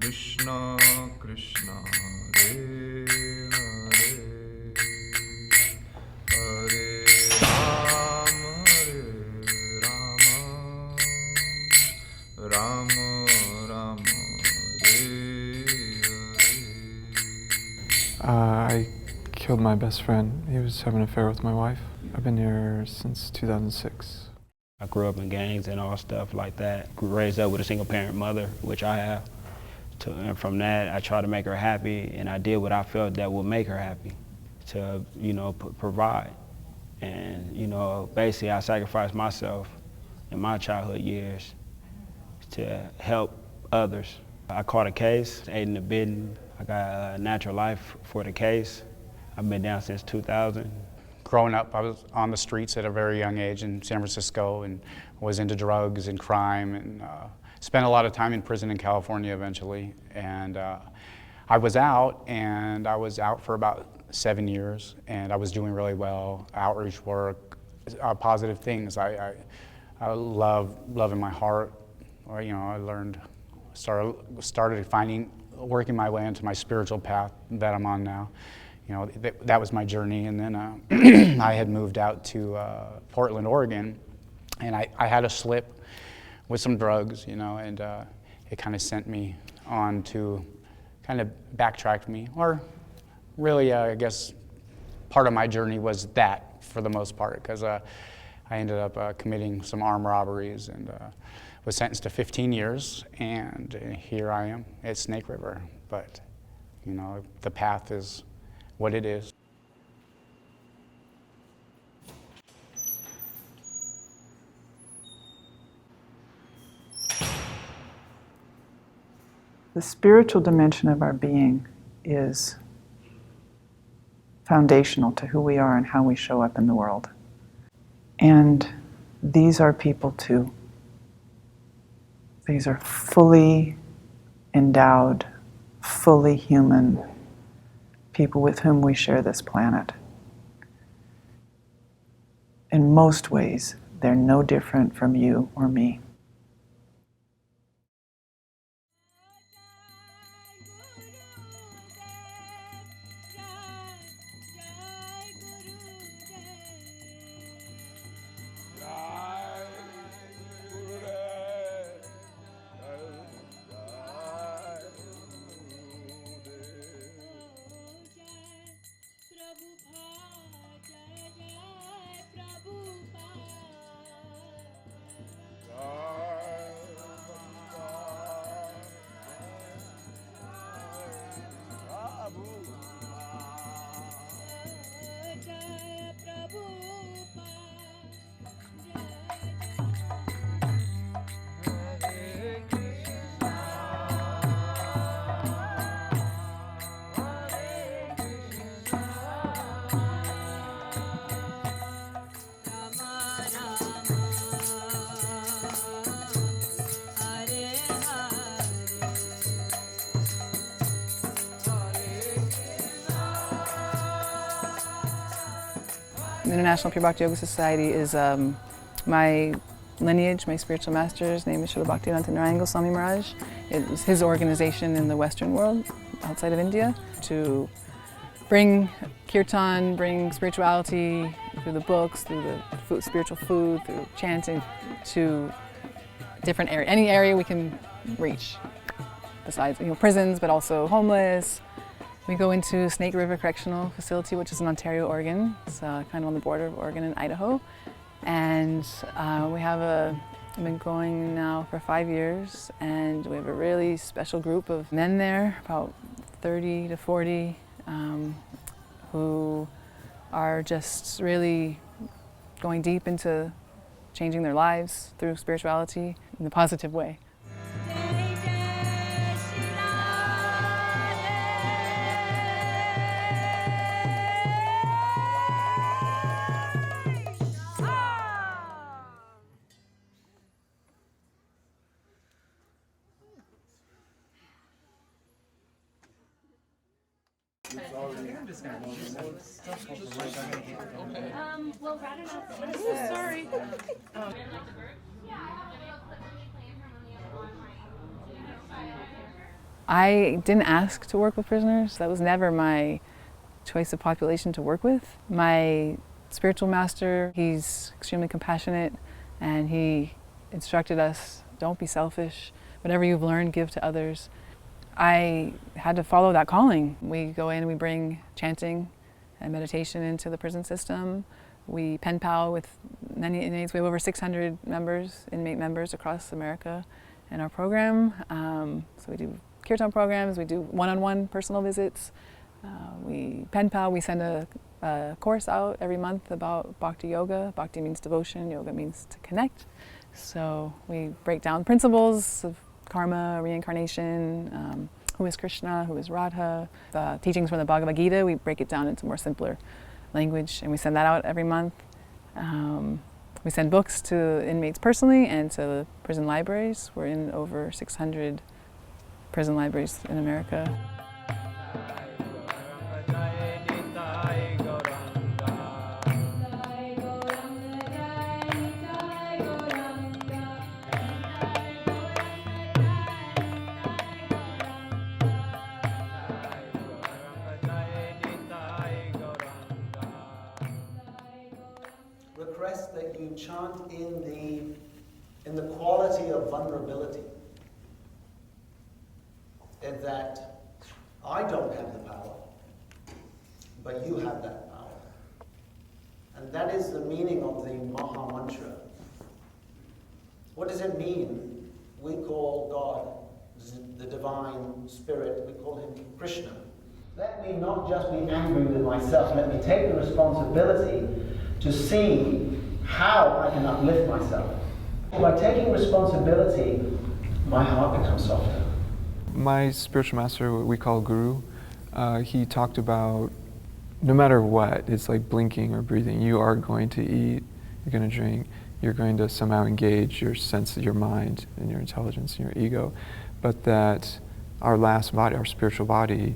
Krishna Krishna Hare Hare Hare Rama Rama Rama Hare Hare. I killed my best friend. He was having an affair with my wife. I've been here since 2006. I grew up in gangs and all stuff like that. Raised up with a single parent mother, which I have. And from that, I tried to make her happy, and I did what I felt that would make her happy, to, provide. And, basically I sacrificed myself in my childhood years to help others. I caught a case, aiding and abetting. I got a natural life for the case. I've been down since 2000. Growing up, I was on the streets at a very young age in San Francisco and was into drugs and crime, and spent a lot of time in prison in California eventually. And I was out for about 7 years, and I was doing really well, outreach work, positive things. I love in my heart. I started working my way into my spiritual path that I'm on now. That was my journey, and then I had moved out to Portland, Oregon, and I had a slip with some drugs, and it kind of sent me on to kind of backtrack me, or really, I guess, part of my journey was that for the most part, because I ended up committing some armed robberies and was sentenced to 15 years, and here I am at Snake River. But, the path is what it is. The spiritual dimension of our being is foundational to who we are and how we show up in the world. And these are people too. These are fully endowed, fully human people with whom we share this planet. In most ways, they're no different from you or me. The International Pure Bhakti Yoga Society is my lineage. My spiritual master's name is Srila Bhaktivedanta Narayan Goswami Maharaj. It was his organization in the Western world, outside of India, to bring kirtan, bring spirituality through the books, through the spiritual food, through chanting, to different area, any area we can reach. Besides, prisons, but also homeless. We go into Snake River Correctional Facility, which is in Ontario, Oregon. It's kind of on the border of Oregon and Idaho. And we've been going now for 5 years, and we have a really special group of men there, about 30 to 40, who are just really going deep into changing their lives through spirituality in a positive way. Well, rather not. Sorry. I didn't ask to work with prisoners. That was never my choice of population to work with. My spiritual master, he's extremely compassionate, and he instructed us, don't be selfish. Whatever you've learned, give to others. I had to follow that calling. We go in and we bring chanting and meditation into the prison system. We pen pal with many inmates. We have over 600 members, inmate members across America in our program. So we do kirtan programs, we do one-on-one personal visits. We pen pal, we send a course out every month about Bhakti yoga. Bhakti means devotion, yoga means to connect. So we break down principles of karma, reincarnation, who is Krishna, who is Radha. The teachings from the Bhagavad Gita, we break it down into more simpler language, and we send that out every month. We send books to inmates personally and to the prison libraries. We're in over 600 prison libraries in America. Request that you chant in the quality of vulnerability. And that I don't have the power, but you have that power. And that is the meaning of the Maha Mantra. What does it mean? We call God, the divine spirit, we call him Krishna. Let me not just be angry with myself, let me take the responsibility to see how I can uplift myself. By taking responsibility, my heart becomes softer. My spiritual master, what we call Guru, he talked about no matter what, it's like blinking or breathing, you are going to eat, you're going to drink, you're going to somehow engage your sense of your mind and your intelligence and your ego, but that our last body, our spiritual body,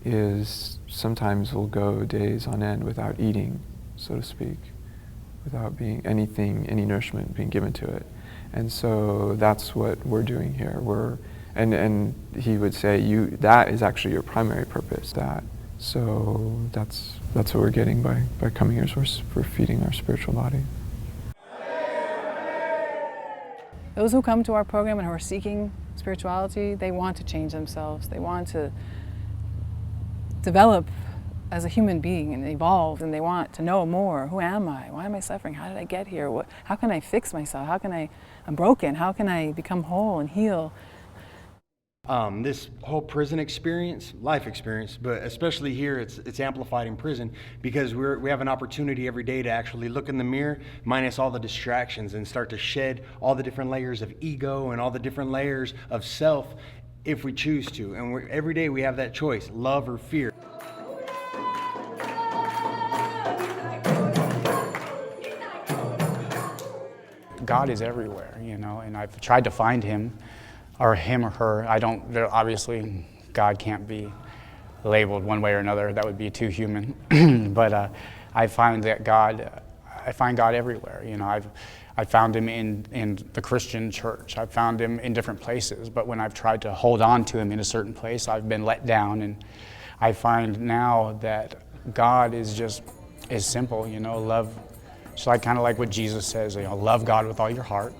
is sometimes will go days on end without eating, so to speak, without being anything, any nourishment being given to it. And so that's what we're doing here. And he would say, that is actually your primary purpose, that. So that's what we're getting by coming here, is we're feeding our spiritual body. Those who come to our program and who are seeking spirituality, they want to change themselves. They want to develop as a human being and evolve, and they want to know more. Who am I? Why am I suffering? How did I get here? How can I fix myself? I'm broken. How can I become whole and heal? This whole prison experience, life experience, but especially here, it's amplified in prison because we have an opportunity every day to actually look in the mirror, minus all the distractions, and start to shed all the different layers of ego and all the different layers of self if we choose to. And every day we have that choice, love or fear. God is everywhere, you know, and I've tried to find him or her. Obviously, God can't be labeled one way or another. That would be too human. But I find God everywhere. You know, I found him in the Christian church. I've found him in different places. But when I've tried to hold on to him in a certain place, I've been let down. And I find now that God is simple. You know, love. It's kind of like what Jesus says. You know, love God with all your heart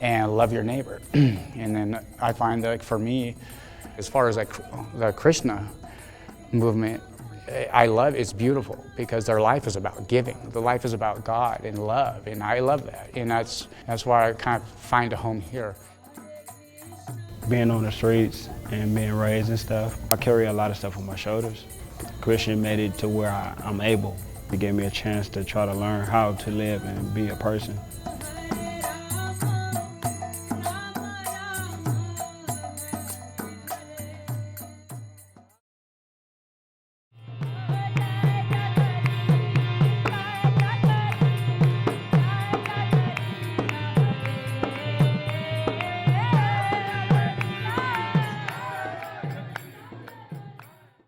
and love your neighbor. And then I find that for me, as far as the Krishna movement, it's beautiful because their life is about giving. The life is about God and love, and I love that. And that's why I kind of find a home here. Being on the streets and being raised and stuff, I carry a lot of stuff on my shoulders. Christian made it to where I'm able to give me a chance to try to learn how to live and be a person.